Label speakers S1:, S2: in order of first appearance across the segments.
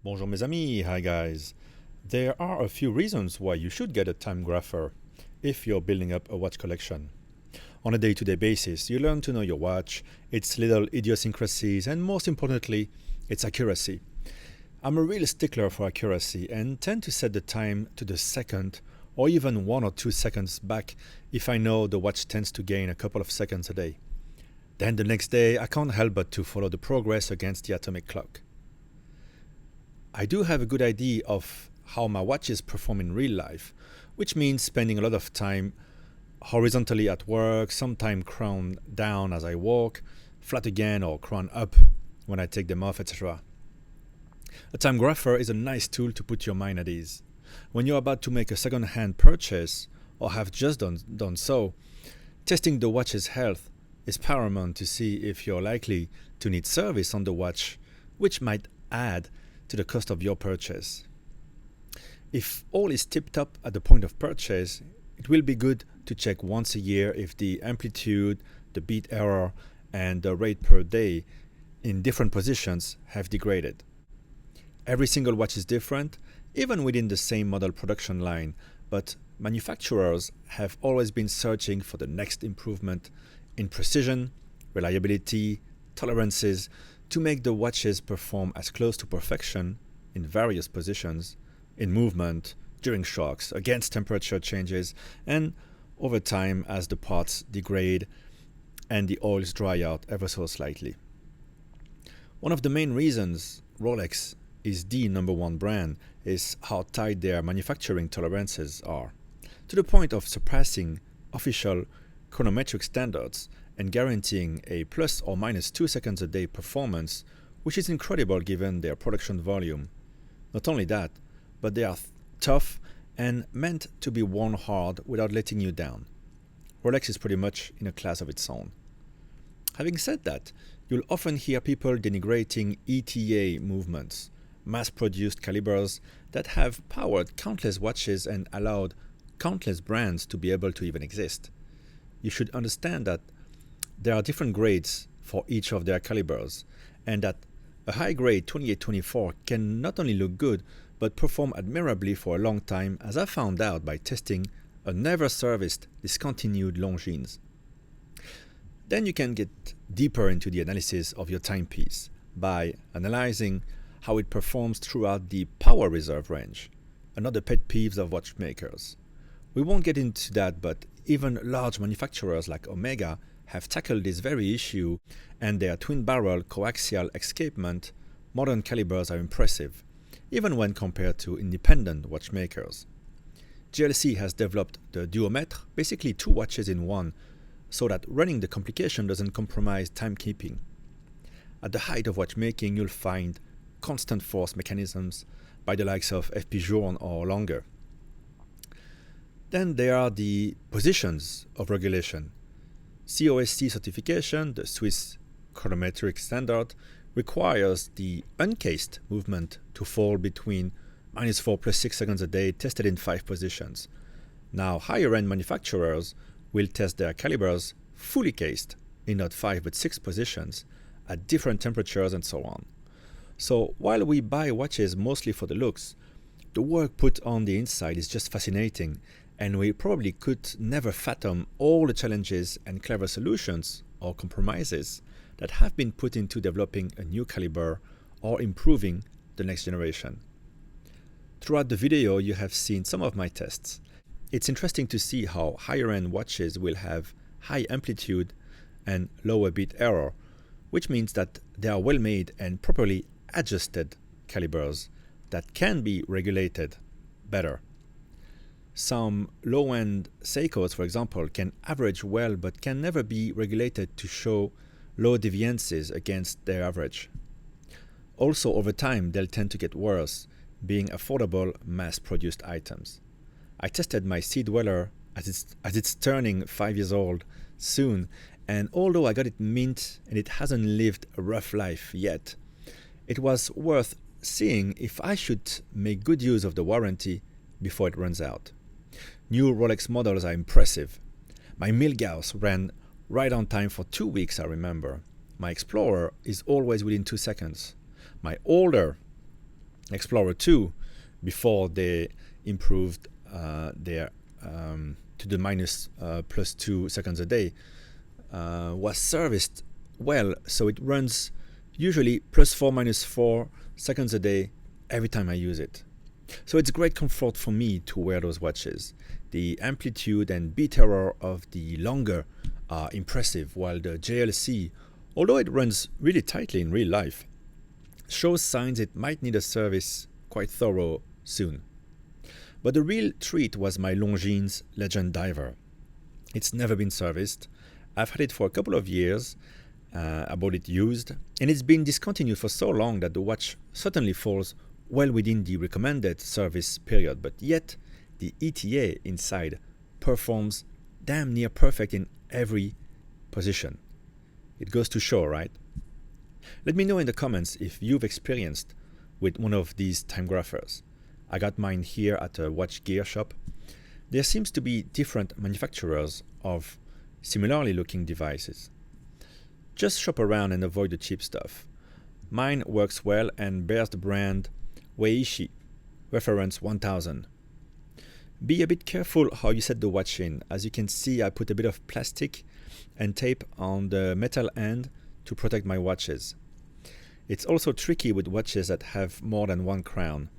S1: Bonjour mes amis, hi guys. There are a few reasons why you should get a Timegrapher if you're building up a watch collection. On a day-to-day basis, you learn to know your watch, its little idiosyncrasies, and most importantly, its accuracy. I'm a real stickler for accuracy and tend to set the time to the second or even 1 or 2 seconds back if I know the watch tends to gain a couple of seconds a day. Then the next day, I can't help but to follow the progress against the atomic clock. I do have a good idea of how my watches perform in real life, which means spending a lot of time horizontally at work, sometimes crown down as I walk, flat again or crown up when I take them off, etc. A timegrapher is a nice tool to put your mind at ease. When you're about to make a second-hand purchase or have just done so, testing the watch's health is paramount to see if you're likely to need service on the watch, which might add to the cost of your purchase. If all is tip-top at the point of purchase, it will be good to check once a year if the amplitude, the beat error, and the rate per day in different positions have degraded. Every single watch is different, even within the same model production line, but manufacturers have always been searching for the next improvement in precision, reliability, tolerances, to make the watches perform as close to perfection in various positions, in movement, during shocks, against temperature changes, and over time as the parts degrade and the oils dry out ever so slightly. One of the main reasons Rolex is the #1 brand is how tight their manufacturing tolerances are, to the point of surpassing official chronometric standards and guaranteeing a plus or minus 2 seconds a day performance, which is incredible given their production volume. Not only that, but they are tough and meant to be worn hard without letting you down. Rolex is pretty much in a class of its own. Having said that, you'll often hear people denigrating ETA movements, mass-produced calibers that have powered countless watches and allowed countless brands to be able to even exist. You should understand that there are different grades for each of their calibers, and that a high-grade 2824 can not only look good, but perform admirably for a long time, as I found out by testing a never-serviced discontinued Longines. Then you can get deeper into the analysis of your timepiece by analyzing how it performs throughout the power reserve range, another pet peeve of watchmakers. We won't get into that, but even large manufacturers like Omega have tackled this very issue, and their twin-barrel coaxial escapement modern calibers are impressive, even when compared to independent watchmakers. GLC has developed the duometre, basically two watches in one, so that running the complication doesn't compromise timekeeping. At the height of watchmaking, you'll find constant force mechanisms by the likes of FP Journe or longer. Then there are the positions of regulation. COSC certification, the Swiss chronometric standard, requires the uncased movement to fall between -4 plus 6 seconds a day, tested in 5 positions. Now, higher-end manufacturers will test their calibers fully cased in not 5 but 6 positions at different temperatures and so on. So while we buy watches mostly for the looks, the work put on the inside is just fascinating, and we probably could never fathom all the challenges and clever solutions or compromises that have been put into developing a new caliber or improving the next generation. Throughout the video, you have seen some of my tests. It's interesting to see how higher-end watches will have high amplitude and lower beat error, which means that they are well-made and properly adjusted calibers that can be regulated better. Some low-end Seikos, for example, can average well but can never be regulated to show low deviances against their average. Also, over time, they'll tend to get worse, being affordable, mass-produced items. I tested my Sea Dweller as it's turning 5 years old soon, and although I got it mint and it hasn't lived a rough life yet, it was worth seeing if I should make good use of the warranty before it runs out. New Rolex models are impressive. My Milgauss ran right on time for 2 weeks, I remember. My Explorer is always within 2 seconds. My older Explorer 2, before they improved their to the minus plus 2 seconds a day, was serviced well, so it runs usually plus 4 minus 4 seconds a day every time I use it. So it's great comfort for me to wear those watches. The amplitude and beat error of the longer are impressive, while the JLC, although it runs really tightly in real life, shows signs it might need a service quite thorough soon. But the real treat was my Longines Legend Diver. It's never been serviced. I've had it for a couple of years. I bought it used, and it's been discontinued for so long that the watch certainly falls well within the recommended service period, but yet the ETA inside performs damn near perfect in every position. It goes to show, right? Let me know in the comments if you've experienced with one of these Timegraphers. I got mine here at a watch gear shop. There seems to be different manufacturers of similarly looking devices. Just shop around and avoid the cheap stuff. Mine works well and bears the brand Weishi, reference 1000. Be a bit careful how you set the watch in. As you can see, I put a bit of plastic and tape on the metal end to protect my watches. It's also tricky with watches that have more than one crown.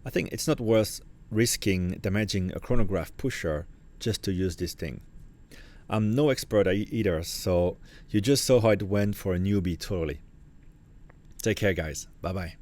S1: I think it's not worth risking damaging a chronograph pusher just to use this thing. I'm no expert either, so you just saw how it went for a newbie totally. Take care, guys. Bye-bye.